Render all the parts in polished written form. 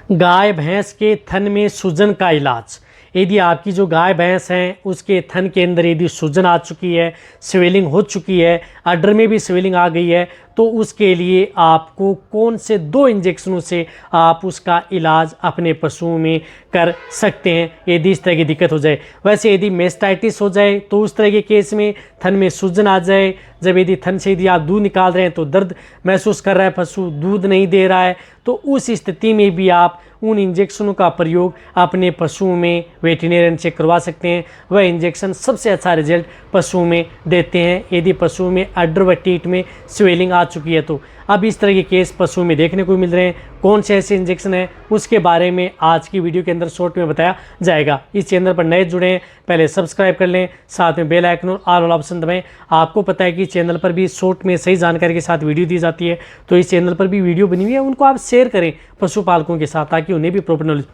गाय भैंस के थन में सूजन का इलाज। यदि आपकी जो गाय भैंस हैं उसके थन के अंदर यदि सूजन आ चुकी है, स्वेलिंग हो चुकी है, अडर में भी स्वेलिंग आ गई है, तो उसके लिए आपको कौन से 2 इंजेक्शनों से आप उसका इलाज अपने पशुओं में कर सकते हैं यदि इस तरह की दिक्कत हो जाए। वैसे यदि मेस्टाइटिस हो जाए तो उस तरह के केस में थन में सूजन आ जाए, जब यदि थन से यदि आप दूध निकाल रहे हैं तो दर्द महसूस कर रहा है, पशु दूध नहीं दे रहा है, तो उस स्थिति में भी आप उन इंजेक्शनों का प्रयोग अपने पशुओं में वेटरनरियन से करवा सकते हैं। वह इंजेक्शन सबसे अच्छा रिजल्ट पशुओं में देते हैं यदि पशुओं में अडर व टीथ में स्वेलिंग आ चुकी है। तो अब इस तरह के केस पशुओं में देखने को मिल रहे हैं। कौन से ऐसे इंजेक्शन हैं उसके बारे में आज की वीडियो के अंदर शॉर्ट में बताया जाएगा। इस चैनल पर नए जुड़े हैं पहले सब्सक्राइब कर लें, साथ में बेल आइकन और ऑल वाला ऑप्शन दबाएं। आपको पता है कि चैनल पर भी शॉर्ट में सही जानकारी के साथ वीडियो दी जाती है, तो इस चैनल पर भी वीडियो बनी हुई है, उनको आप शेयर करें पशुपालकों के साथ ताकि उन्हें भी प्रॉपर नॉलेज।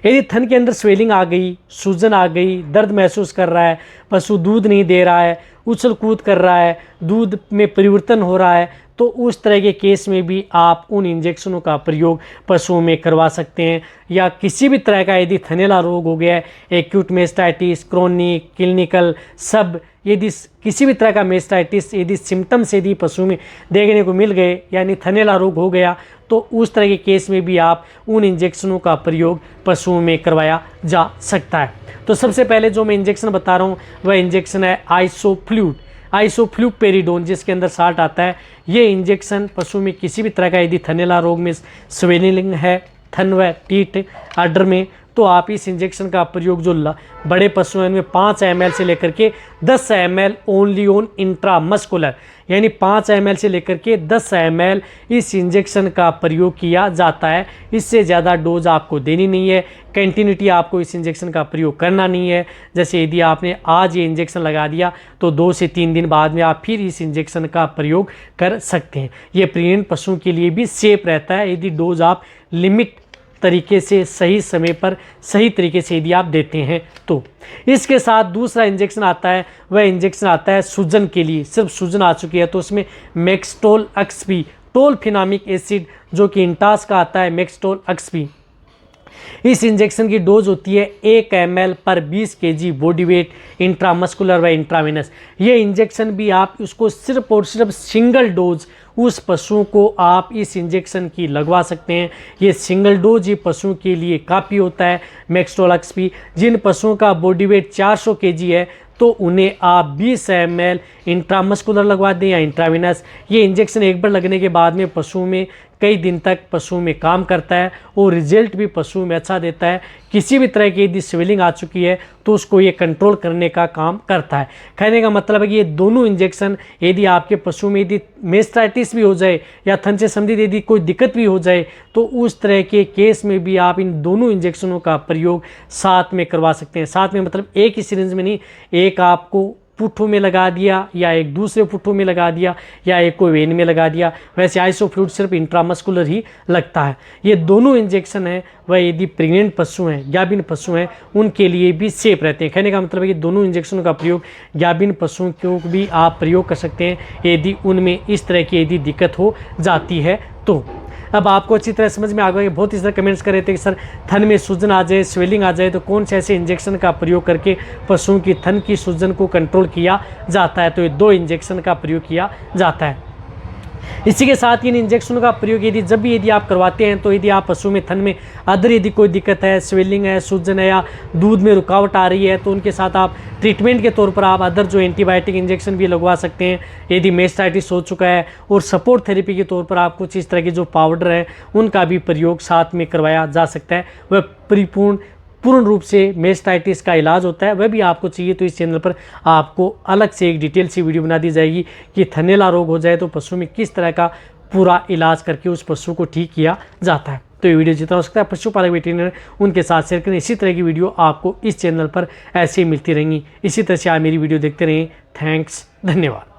यदि थन के अंदर स्वेलिंग आ गई, सूजन आ गई, दर्द महसूस कर रहा है, पशु दूध नहीं दे रहा है, उछल कूद कर रहा है, दूध में परिवर्तन हो रहा है, तो उस तरह के केस में भी आप उन इंजेक्शनों का प्रयोग पशुओं में करवा सकते हैं। या किसी भी तरह का यदि थनैला रोग हो गया है, एक्यूट मेस्टाइटिस, क्रोनिक, क्लिनिकल, सब यदि किसी भी तरह का मेस्टाइटिस यदि सिम्टम्स यदि पशु में देखने को मिल गए, यानी थनैला रोग हो गया, तो उस तरह के केस में भी आप उन इंजेक्शनों का प्रयोग पशुओं में करवाया जा सकता है। तो सबसे पहले जो मैं इंजेक्शन बता रहा हूँ वह इंजेक्शन है आइसोफ्लूपेरिडोन, जिसके अंदर साल्ट आता है। ये इंजेक्शन पशु में किसी भी तरह का यदि थनैला रोग में स्वेलिंग है थन व टीथ अडर में, तो आप इस इंजेक्शन का प्रयोग जो बड़े पशु हैं उनमें 5 ml से लेकर के 10 ml ओनली ऑन इंट्रामस्कुलर, यानी 5 ml से लेकर के 10 ml इस इंजेक्शन का प्रयोग किया जाता है। इससे ज़्यादा डोज आपको देनी नहीं है, कंटिन्यूटी आपको इस इंजेक्शन का प्रयोग करना नहीं है। जैसे यदि आपने आज ये इंजेक्शन लगा दिया तो 2 से 3 दिन बाद में आप फिर इस इंजेक्शन का प्रयोग कर सकते हैं। ये प्रेग्नेंट पशुओं के लिए भी सेफ रहता है यदि डोज आप लिमिट तरीके से सही समय पर सही तरीके से यदि आप देते हैं तो। इसके साथ दूसरा इंजेक्शन आता है, वह इंजेक्शन आता है सूजन के लिए। सिर्फ सूजन आ चुकी है तो उसमें मेक्सटोल एक्सपी, टोलफिनामिक एसिड जो कि इंटास का आता है, मेक्सटोल एक्सपी। इस इंजेक्शन की डोज होती है 1 ml पर 20 kg बॉडी वेट इंट्रामस्कुलर व इंट्रावेनस। ये इंजेक्शन भी आप उसको सिर्फ और सिर्फ सिंगल डोज उस पशुओं को आप इस इंजेक्शन की लगवा सकते हैं। ये सिंगल डोज ही पशुओं के लिए काफ़ी होता है। मेक्सटोल एक्सपी जिन पशुओं का बॉडी वेट 400 kg है तो उन्हें आप 20 ml इंट्रामस्कुलर लगवा दें या इंट्रावेनस। ये इंजेक्शन एक बार लगने के बाद में पशुओं में कई दिन तक पशुओं में काम करता है और रिजल्ट भी पशुओं में अच्छा देता है। किसी भी तरह की यदि स्वेलिंग आ चुकी है तो उसको ये कंट्रोल करने का काम करता है। कहने का मतलब है कि ये दोनों इंजेक्शन यदि आपके पशु में यदि मेस्टाइटिस भी हो जाए या थन से संबंधित यदि कोई दिक्कत भी हो जाए तो उस तरह के केस में भी आप इन दोनों इंजेक्शनों का प्रयोग साथ में करवा सकते हैं। साथ में मतलब एक ही सिरिंज में नहीं, एक आपको पुट्ठों में लगा दिया या एक दूसरे पुट्ठों में लगा दिया या एक को वेन में लगा दिया। वैसे आइसोफ्लूइड सिर्फ इंट्रामस्कुलर ही लगता है। ये दोनों इंजेक्शन हैं वह यदि प्रेग्नेंट पशु हैं, गाभिन पशु हैं, उनके लिए भी सेफ रहते हैं। कहने का मतलब है कि दोनों इंजेक्शनों का प्रयोग गाभिन पशुओं को भी आप प्रयोग कर सकते हैं यदि उनमें इस तरह की यदि दिक्कत हो जाती है तो। अब आपको अच्छी तरह समझ में आ गया। बहुत इस तरह कमेंट्स कर रहे थे कि सर थन में सूजन आ जाए, स्वेलिंग आ जाए तो कौन से ऐसे इंजेक्शन का प्रयोग करके पशुओं की थन की सूजन को कंट्रोल किया जाता है। तो ये 2 इंजेक्शन का प्रयोग किया जाता है। इसी के साथ इन इंजेक्शनों का प्रयोग यदि आप करवाते हैं तो यदि आप पशु में थन में अदर यदि कोई दिक्कत है, स्वेलिंग है, सूजन है या दूध में रुकावट आ रही है तो उनके साथ आप ट्रीटमेंट के तौर पर आप अदर जो एंटीबायोटिक इंजेक्शन भी लगवा सकते हैं। यदि मेस्टाइटिस हो चुका है और सपोर्ट थेरेपी के तौर पर आप कुछ इस तरह के जो पाउडर हैं उनका भी प्रयोग साथ में करवाया जा सकता है। वह पूर्ण रूप से मेस्टाइटिस का इलाज होता है। वह भी आपको चाहिए तो इस चैनल पर आपको अलग से एक डिटेल सी वीडियो बना दी जाएगी कि थनैला रोग हो जाए तो पशु में किस तरह का पूरा इलाज करके उस पशु को ठीक किया जाता है। तो ये वीडियो जितना हो सकता है पशुपालक वेटरनरी उनके साथ शेयर करें। इसी तरह की वीडियो आपको इस चैनल पर ऐसे ही मिलती रहेंगी। इसी तरह से आप मेरी वीडियो देखते रहें। थैंक्स, धन्यवाद।